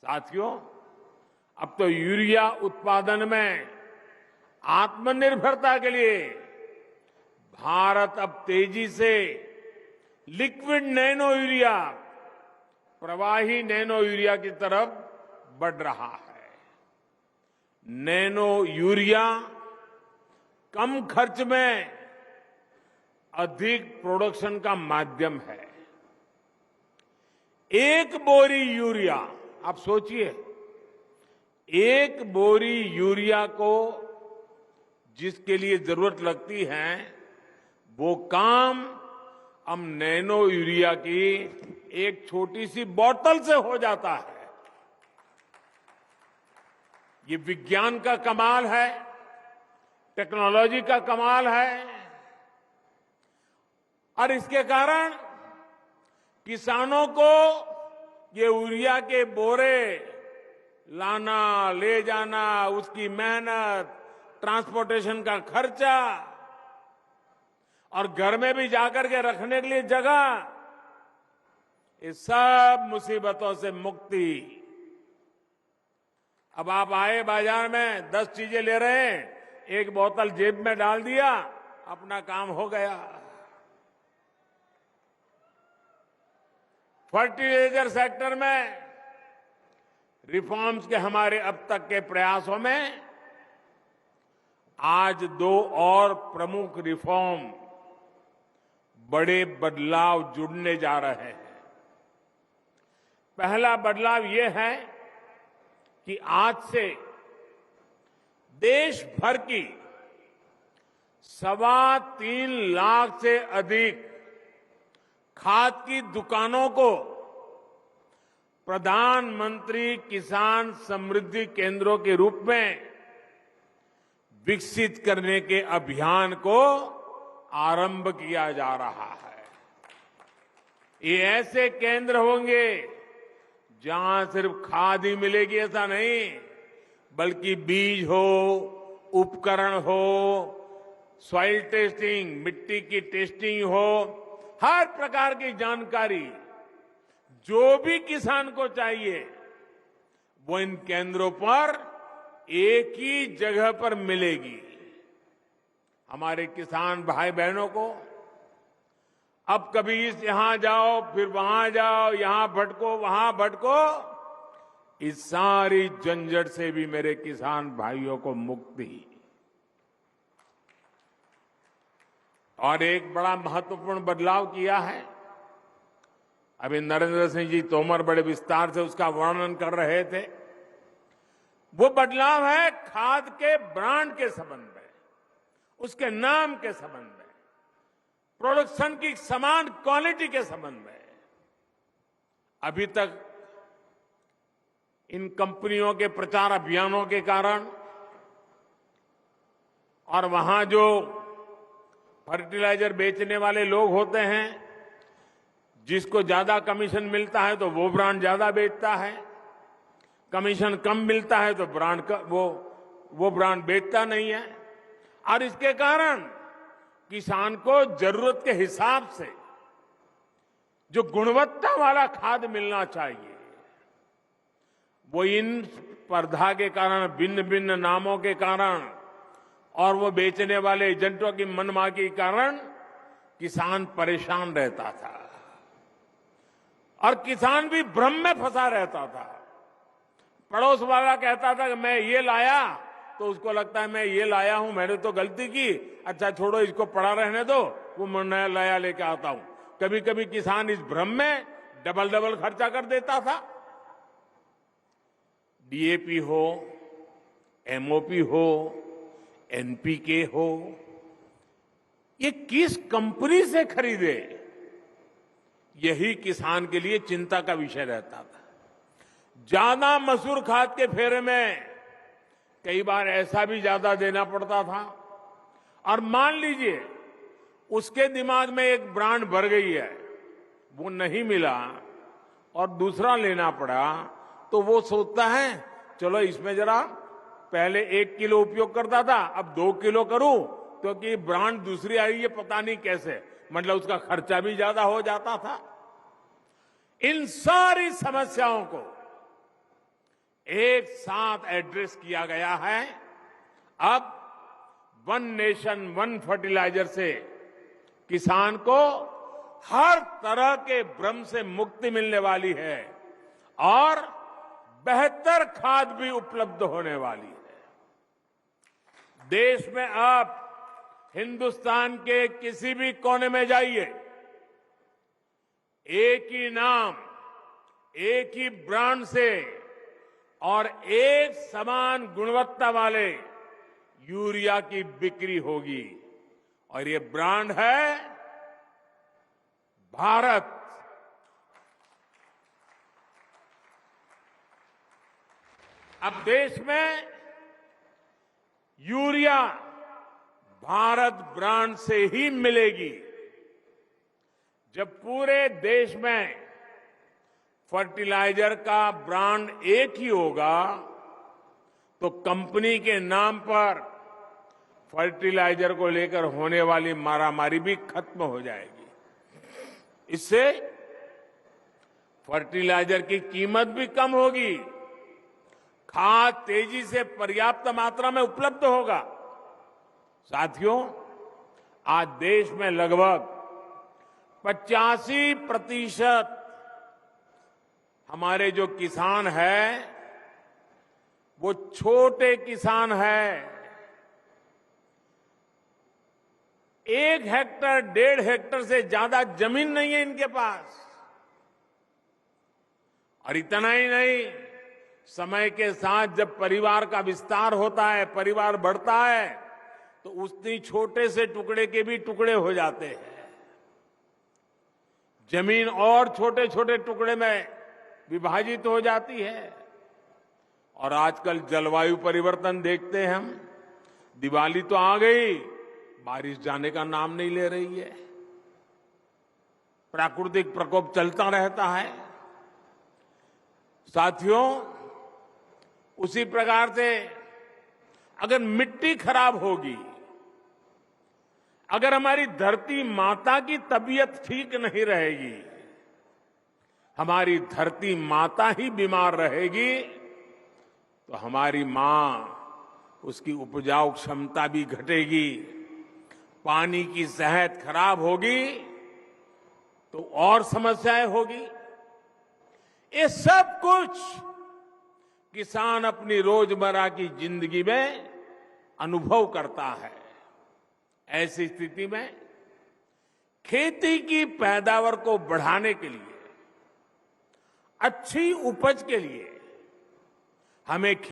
साथियों, अब तो यूरिया उत्पादन में आत्मनिर्भरता के लिए भारत अब तेजी से लिक्विड नैनो यूरिया, प्रवाही नैनो यूरिया की तरफ बढ़ रहा है। नैनो यूरिया कम खर्च में अधिक प्रोडक्शन का माध्यम है। एक बोरी यूरिया, आप सोचिए, एक बोरी यूरिया को जिसके लिए जरूरत लगती है वो काम हम नैनो यूरिया की एक छोटी सी बोतल से हो जाता है। ये विज्ञान का कमाल है, टेक्नोलॉजी का कमाल है और इसके कारण किसानों को ये यूरिया के बोरे लाना, ले जाना, उसकी मेहनत, ट्रांसपोर्टेशन का खर्चा और घर में भी जाकर के रखने के लिए जगह, इस सब मुसीबतों से मुक्ति। अब आप आए बाजार में 10 चीजें ले रहे हैं, एक बोतल जेब में डाल दिया, अपना काम हो गया। फर्टिलाइजर सेक्टर में रिफॉर्म्स के हमारे अब तक के प्रयासों में आज 2 और प्रमुख रिफॉर्म, बड़े बदलाव जुड़ने जा रहे हैं। पहला बदलाव यह है कि आज से देश भर की 3.25 लाख से अधिक खाद की दुकानों को प्रधानमंत्री किसान समृद्धि केंद्रों के रूप में विकसित करने के अभियान को आरंभ किया जा रहा है। ये ऐसे केंद्र होंगे जहां सिर्फ खाद ही मिलेगी ऐसा नहीं, बल्कि बीज हो, उपकरण हो, सॉइल टेस्टिंग, मिट्टी की टेस्टिंग हो, हर प्रकार की जानकारी जो भी किसान को चाहिए वो इन केंद्रों पर एक ही जगह पर मिलेगी। हमारे किसान भाई बहनों को अब कभी यहां जाओ, फिर वहां जाओ, यहां भटको, वहां भटको, इस सारी झंझट से भी मेरे किसान भाइयों को मुक्ति। और एक बड़ा महत्वपूर्ण बदलाव किया है, अभी नरेंद्र सिंह जी तोमर बड़े विस्तार से उसका वर्णन कर रहे थे। वो बदलाव है खाद के ब्रांड के संबंध में, उसके नाम के संबंध में, प्रोडक्शन की समान क्वालिटी के संबंध में। अभी तक इन कंपनियों के प्रचार अभियानों के कारण और वहां जो फर्टिलाइजर बेचने वाले लोग होते हैं, जिसको ज्यादा कमीशन मिलता है तो वो ब्रांड ज्यादा बेचता है, कमीशन कम मिलता है तो ब्रांड का वो ब्रांड बेचता नहीं है। और इसके कारण किसान को जरूरत के हिसाब से जो गुणवत्ता वाला खाद मिलना चाहिए, वो इन स्पर्धा के कारण, भिन्न भिन्न नामों के कारण और वो बेचने वाले एजेंटों की मनमानी के कारण किसान परेशान रहता था और किसान भी भ्रम में फंसा रहता था। पड़ोस वाला कहता था कि मैं ये लाया, तो उसको लगता है मैं ये लाया हूं, मैंने तो गलती की, अच्छा छोड़ो इसको पड़ा रहने दो, वो मैं नया लाया लेके आता हूं। कभी कभी किसान इस भ्रम में डबल खर्चा कर देता था। डीएपी हो, एमओपी हो, एनपीके हो, ये किस कंपनी से खरीदे, यही किसान के लिए चिंता का विषय रहता था। ज्यादा मसूर खाद के फेरे में कई बार ऐसा भी ज्यादा देना पड़ता था और मान लीजिए उसके दिमाग में एक ब्रांड भर गई है, वो नहीं मिला और दूसरा लेना पड़ा, तो वो सोचता है चलो इसमें जरा पहले 1 किलो उपयोग करता था, अब 2 किलो करूं, क्योंकि ब्रांड दूसरी आई है पता नहीं कैसे, मतलब उसका खर्चा भी ज्यादा हो जाता था। इन सारी समस्याओं को एक साथ एड्रेस किया गया है। अब वन नेशन वन फर्टिलाइजर से किसान को हर तरह के भ्रम से मुक्ति मिलने वाली है और बेहतर खाद भी उपलब्ध होने वाली है। देश में आप हिंदुस्तान के किसी भी कोने में जाइए, एक ही नाम, एक ही ब्रांड से और एक समान गुणवत्ता वाले यूरिया की बिक्री होगी और ये ब्रांड है भारत। अब देश में यूरिया भारत ब्रांड से ही मिलेगी। जब पूरे देश में फर्टिलाइजर का ब्रांड एक ही होगा तो कंपनी के नाम पर फर्टिलाइजर को लेकर होने वाली मारामारी भी खत्म हो जाएगी। इससे फर्टिलाइजर की कीमत भी कम होगी, खाद तेजी से पर्याप्त मात्रा में उपलब्ध होगा। साथियों, आज देश में लगभग 85% हमारे जो किसान हैं वो छोटे किसान हैं। 1 हेक्टर 1.5 हेक्टर से ज्यादा जमीन नहीं है इनके पास। और इतना ही नहीं, समय के साथ जब परिवार का विस्तार होता है, परिवार बढ़ता है, तो उतनी छोटे से टुकड़े के भी टुकड़े हो जाते हैं। जमीन और छोटे छोटे टुकड़े में विभाजित हो जाती है। और आजकल जलवायु परिवर्तन देखते हैं हम। दिवाली तो आ गई, बारिश जाने का नाम नहीं ले रही है। प्राकृतिक प्रकोप चलता रहता है। साथियों, उसी प्रकार से अगर मिट्टी खराब होगी, अगर हमारी धरती माता की तबीयत ठीक नहीं रहेगी, हमारी धरती माता ही बीमार रहेगी, तो हमारी मां, उसकी उपजाऊ क्षमता भी घटेगी, पानी की सेहत खराब होगी तो और समस्याएं होगी। ये सब कुछ किसान अपनी रोजमर्रा की जिंदगी में अनुभव करता है। ऐसी स्थिति में खेती की पैदावार को बढ़ाने के लिए, अच्छी उपज के लिए हमें